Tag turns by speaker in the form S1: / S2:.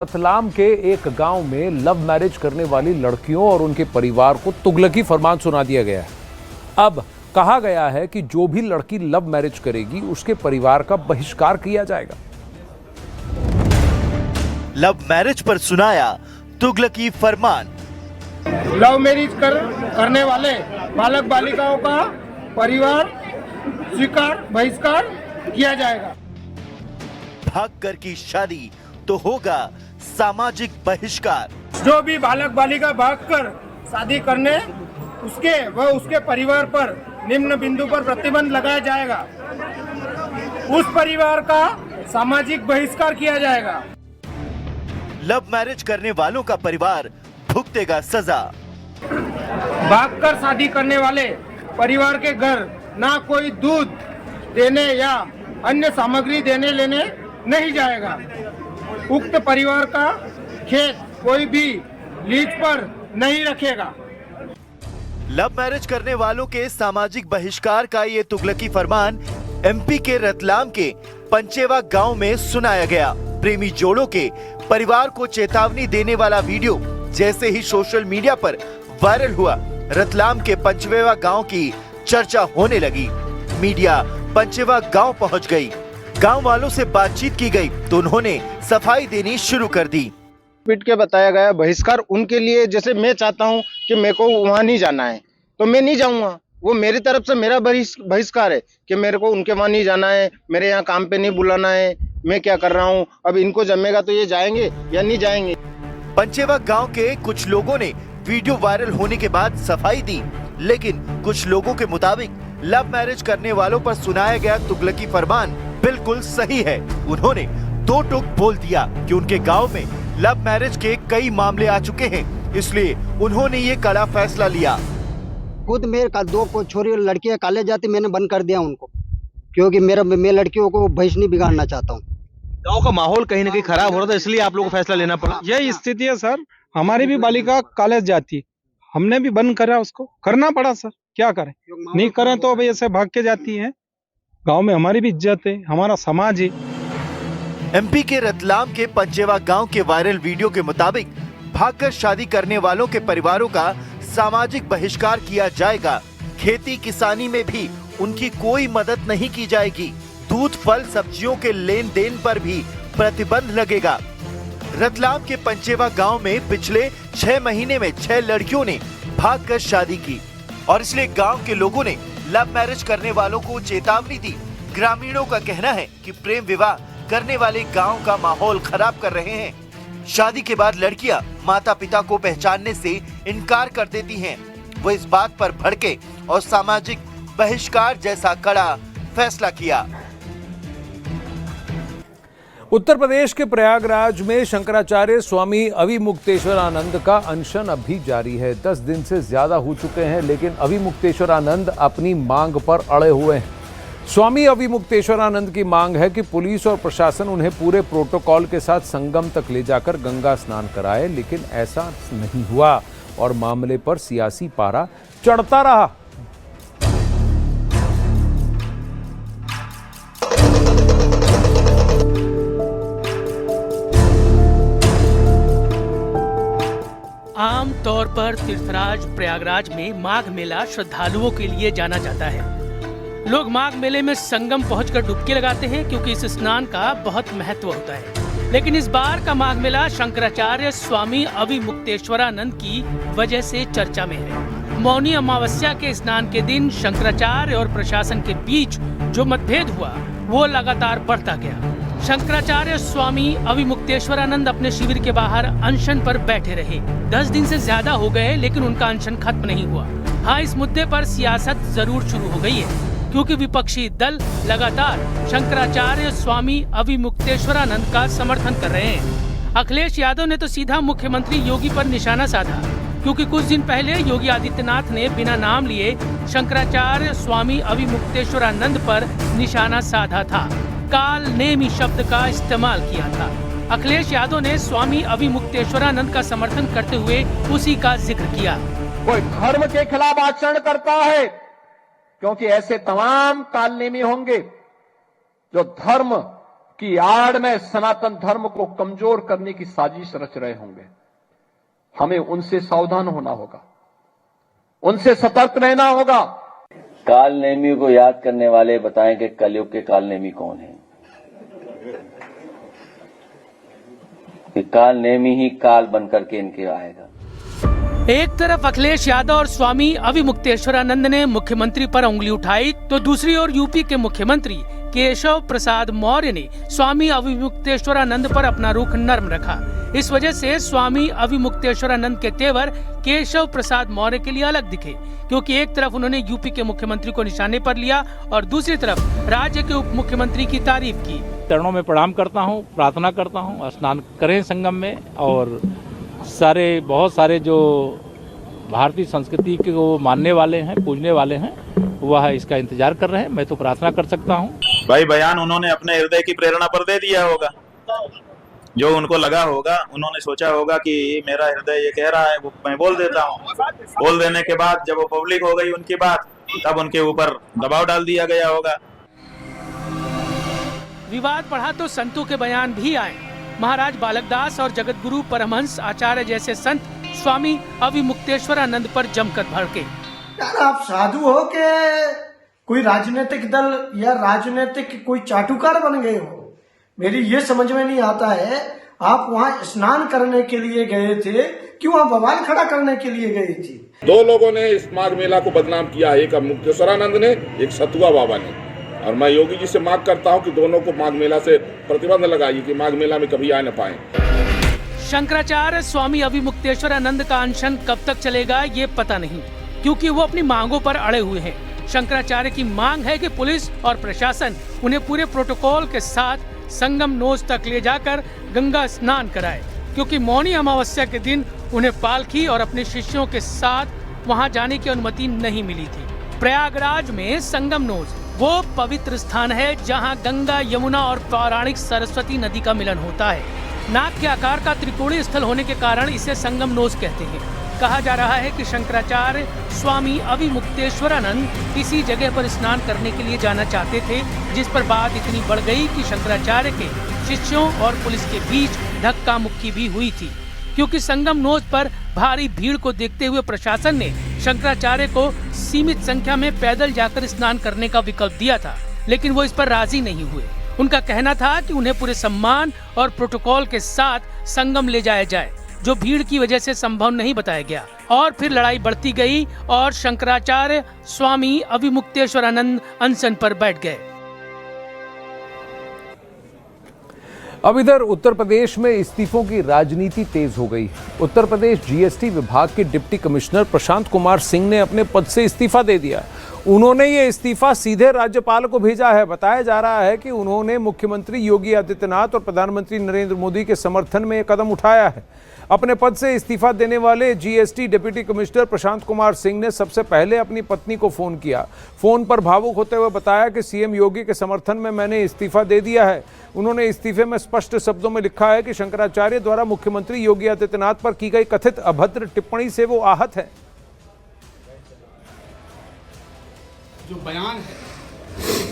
S1: रतलाम के एक गांव में लव मैरिज करने वाली लड़कियों और उनके परिवार को तुगलकी फरमान सुना दिया गया है। अब कहा गया है कि जो भी लड़की लव मैरिज करेगी उसके परिवार का बहिष्कार किया जाएगा।
S2: लव मैरिज पर सुनाया तुगलकी फरमान।
S3: लव मैरिज करने वाले बालक बालिकाओं का परिवार स्वीकार बहिष्कार किया जाएगा।
S2: भागकर की शादी तो होगा सामाजिक बहिष्कार।
S3: जो भी बालक बालिका भागकर शादी करने उसके परिवार पर निम्न बिंदु पर प्रतिबंध लगाया जाएगा। उस परिवार का सामाजिक बहिष्कार किया जाएगा।
S2: लव मैरिज करने वालों का परिवार भुगतेगा सजा।
S3: भागकर शादी करने वाले परिवार के घर ना कोई दूध देने या अन्य सामग्री देने लेने नहीं जाएगा। उक्त परिवार का खेत कोई भी लीज पर नहीं रखेगा।
S2: लव मैरिज करने वालों के सामाजिक बहिष्कार का ये तुगलकी फरमान एमपी के रतलाम के पंचेवा गांव में सुनाया गया। प्रेमी जोड़ों के परिवार को चेतावनी देने वाला वीडियो जैसे ही सोशल मीडिया पर वायरल हुआ, रतलाम के पंचेवा गांव की चर्चा होने लगी। मीडिया पंचेवा गांव पहुंच गई। गांव वालों से बातचीत की गई तो उन्होंने सफाई देनी शुरू कर दी।
S4: पीट के बताया गया बहिष्कार उनके लिए, जैसे मैं चाहता हूं कि मेरे को वहां नहीं जाना है तो मैं नहीं जाऊंगा। वो मेरी तरफ से मेरा बहिष्कार है कि मेरे को उनके वहां नहीं जाना है, मेरे यहाँ काम पे नहीं बुलाना है। मैं क्या कर रहा हूँ, अब इनको जमेगा तो ये जाएंगे या नहीं जाएंगे।
S2: पंचेवा गांव के कुछ लोगों ने वीडियो वायरल होने के बाद सफाई दी, लेकिन कुछ लोगों के मुताबिक लव मैरिज करने वालों पर सुनाया गया तुगलकी फरमान बिल्कुल सही है। उन्होंने दो टूक बोल दिया कि उनके गांव में लव मैरिज के कई मामले आ चुके हैं, इसलिए उन्होंने ये कड़ा फैसला लिया।
S5: खुद मेरे दो को छोरी लड़कियां कॉलेज जाती, मैंने बंद कर दिया उनको, क्योंकि मैं लड़कियों को भविष्य नहीं बिगाड़ना चाहता हूँ।
S6: गांव का माहौल कहीं ना कहीं खराब हो रहा था, इसलिए आप लोगों को फैसला लेना पड़ा।
S7: यही स्थिति है सर, हमारी भी बालिका कॉलेज जाती, हमने भी बंद करा, उसको करना पड़ा सर। क्या करें, नहीं करें तो अब ऐसे भाग के जाती है। गांव में हमारी भी इज्जत है, हमारा समाज है।
S2: एमपी के रतलाम के पंचेवा गांव के वायरल वीडियो के मुताबिक भागकर शादी करने वालों के परिवारों का सामाजिक बहिष्कार किया जाएगा। खेती किसानी में भी उनकी कोई मदद नहीं की जाएगी। दूध फल सब्जियों के लेन देन पर भी प्रतिबंध लगेगा। रतलाम के पंचेवा गांव में पिछले 6 महीने में 6 लड़कियों ने भागकर शादी की और इसलिए गांव के लोगों ने लव मैरिज करने वालों को चेतावनी दी। ग्रामीणों का कहना है कि प्रेम विवाह करने वाले गांव का माहौल खराब कर रहे हैं। शादी के बाद लड़कियां माता पिता को पहचानने से इनकार कर देती हैं। वो इस बात पर भड़के और सामाजिक बहिष्कार जैसा कड़ा फैसला किया।
S1: उत्तर प्रदेश के प्रयागराज में शंकराचार्य स्वामी अविमुक्तेश्वरानंद का अनशन अभी जारी है। 10 दिन से ज्यादा हो चुके हैं, लेकिन अविमुक्तेश्वरानंद अपनी मांग पर अड़े हुए हैं। स्वामी अविमुक्तेश्वरानंद की मांग है कि पुलिस और प्रशासन उन्हें पूरे प्रोटोकॉल के साथ संगम तक ले जाकर गंगा स्नान कराए, लेकिन ऐसा नहीं हुआ और मामले पर सियासी पारा चढ़ता रहा।
S8: आम तौर पर तीर्थराज प्रयागराज में माघ मेला श्रद्धालुओं के लिए जाना जाता है। लोग माघ मेले में संगम पहुंचकर डुबकी लगाते हैं, क्योंकि इस स्नान का बहुत महत्व होता है। लेकिन इस बार का माघ मेला शंकराचार्य स्वामी अविमुक्तेश्वरानंद की वजह से चर्चा में है। मौनी अमावस्या के स्नान के दिन शंकराचार्य और प्रशासन के बीच जो मतभेद हुआ वो लगातार बढ़ता गया। शंकराचार्य स्वामी अविमुक्तेश्वरानंद अपने शिविर के बाहर अनशन पर बैठे रहे। 10 दिन से ज्यादा हो गए, लेकिन उनका अनशन खत्म नहीं हुआ। हाँ, इस मुद्दे पर सियासत जरूर शुरू हो गई है, क्योंकि विपक्षी दल लगातार शंकराचार्य स्वामी अविमुक्तेश्वरानंद का समर्थन कर रहे हैं। अखिलेश यादव ने तो सीधा मुख्यमंत्री योगी पर निशाना साधा, क्योंकि कुछ दिन पहले योगी आदित्यनाथ ने बिना नाम लिए शंकराचार्य स्वामी अविमुक्तेश्वरानंद पर निशाना साधा था। काल नेमी शब्द का इस्तेमाल किया था। अखिलेश यादव ने स्वामी अविमुक्तेश्वरानंद का समर्थन करते हुए उसी का जिक्र किया।
S3: कोई धर्म के खिलाफ आचरण करता है, क्योंकि ऐसे तमाम काल नेमी होंगे जो धर्म
S9: की आड़ में सनातन धर्म को कमजोर करने की साजिश रच रहे होंगे। हमें उनसे सावधान होना होगा, उनसे सतर्क रहना होगा।
S10: काल नेमी को याद करने वाले बताएं कि कलयुग के काल नेमी कौन है। कि काल नेमी ही काल बनकर के इनके आएगा।
S8: एक तरफ अखिलेश यादव और स्वामी अविमुक्तेश्वरानंद ने मुख्यमंत्री पर उंगली उठाई, तो दूसरी ओर यूपी के मुख्यमंत्री केशव प्रसाद मौर्य ने स्वामी अविमुक्तेश्वरानंद पर अपना रुख नर्म रखा। इस वजह से स्वामी अविमुक्तेश्वरानंद के तेवर केशव प्रसाद मौर्य के लिए अलग दिखे, क्योंकि एक तरफ उन्होंने यूपी के मुख्यमंत्री को निशाने पर लिया और दूसरी तरफ राज्य के उप मुख्यमंत्री की तारीफ की।
S11: चरणों में प्रणाम करता हूँ, प्रार्थना करता हूँ, स्नान करें संगम में, और बहुत सारे जो भारतीय संस्कृति को मानने वाले हैं, पूजने वाले हैं, वह इसका इंतजार कर रहे हैं। मैं तो प्रार्थना कर सकता हूँ।
S12: भाई बयान उन्होंने अपने हृदय की प्रेरणा पर दे दिया होगा, जो उनको लगा होगा, उन्होंने सोचा होगा कि मेरा हृदय ये कह रहा है, वो मैं बोल देता हूँ। बोल देने के बाद जब वो पब्लिक हो गई उनकी बात, तब उनके ऊपर दबाव डाल दिया गया होगा।
S8: विवाद बढ़ा तो संतों के बयान भी आए। महाराज बालकदास और जगत गुरु परमहंस आचार्य जैसे संत स्वामी अविमुक्तेश्वरानंद पर जमकर भड़के।
S3: यार आप साधु हो के कोई राजनीतिक दल या राजनीतिक कोई चाटुकार बन गए हो, मेरी ये समझ में नहीं आता है। आप वहाँ स्नान करने के लिए गए थे कि वहाँ बवाल खड़ा करने के लिए गए थे?
S13: दो लोगों ने इस माघ मेला को बदनाम किया, एक मुक्तेश्वरानंद ने, एक सतुआ बाबा ने। और मैं योगी जी से मांग करता हूं कि दोनों को माघ मेला से प्रतिबंध लगाइए कि माघ मेला में कभी आ न पाए।
S8: शंकराचार्य स्वामी अविमुक्तेश्वरानंद का अनशन कब तक चलेगा ये पता नहीं, क्योंकि वो अपनी मांगों पर अड़े हुए हैं। शंकराचार्य की मांग है कि पुलिस और प्रशासन उन्हें पूरे प्रोटोकॉल के साथ संगम नोज तक ले जाकर गंगा स्नान कराए, क्योंकि मौनी अमावस्या के दिन उन्हें पालकी और अपने शिष्यों के साथ वहां जाने की अनुमति नहीं मिली थी। प्रयागराज में संगम नोज वो पवित्र स्थान है जहां गंगा, यमुना और पौराणिक सरस्वती नदी का मिलन होता है। नाक के आकार का त्रिकोणीय स्थल होने के कारण इसे संगम नोज कहते हैं। कहा जा रहा है कि शंकराचार्य स्वामी अविमुक्तेश्वरानंद इसी जगह पर स्नान करने के लिए जाना चाहते थे, जिस पर बात इतनी बढ़ गई कि शंकराचार्य के शिष्यों और पुलिस के बीच धक्का मुक्की भी हुई थी, क्योंकि संगम नोज पर भारी भीड़ को देखते हुए प्रशासन ने शंकराचार्य को सीमित संख्या में पैदल जाकर स्नान करने का विकल्प दिया था, लेकिन वो इस पर राजी नहीं हुए। उनका कहना था कि उन्हें पूरे सम्मान और प्रोटोकॉल के साथ संगम ले जाया जाए, जो भीड़ की वजह से संभव नहीं बताया गया। और फिर लड़ाई बढ़ती गई और शंकराचार्य स्वामी अविमुक्तेश्वरानंद अनशन पर बैठ गए।
S1: अब इधर उत्तर प्रदेश में इस्तीफों की राजनीति तेज हो गई। उत्तर प्रदेश जीएसटी विभाग के डिप्टी कमिश्नर प्रशांत कुमार सिंह ने अपने पद से इस्तीफा दे दिया। उन्होंने ये इस्तीफा सीधे राज्यपाल को भेजा है। बताया जा रहा है कि उन्होंने मुख्यमंत्री योगी आदित्यनाथ और प्रधानमंत्री नरेंद्र मोदी के समर्थन में ये कदम उठाया है। अपने पद से इस्तीफा देने वाले GST deputy commissioner Prashant Kumar Singh ने सबसे पहले अपनी पत्नी को फोन किया। फोन पर भावुक होते हुए बताया कि सीएम योगी के समर्थन में मैंने इस्तीफा दे दिया है। उन्होंने इस्तीफे में स्पष्ट शब्दों में लिखा है कि शंकराचार्य द्वारा मुख्यमंत्री योगी आदित्यनाथ पर की गई कथित अभद्र टिप्पणी से वो आहत है।
S14: जो बयान है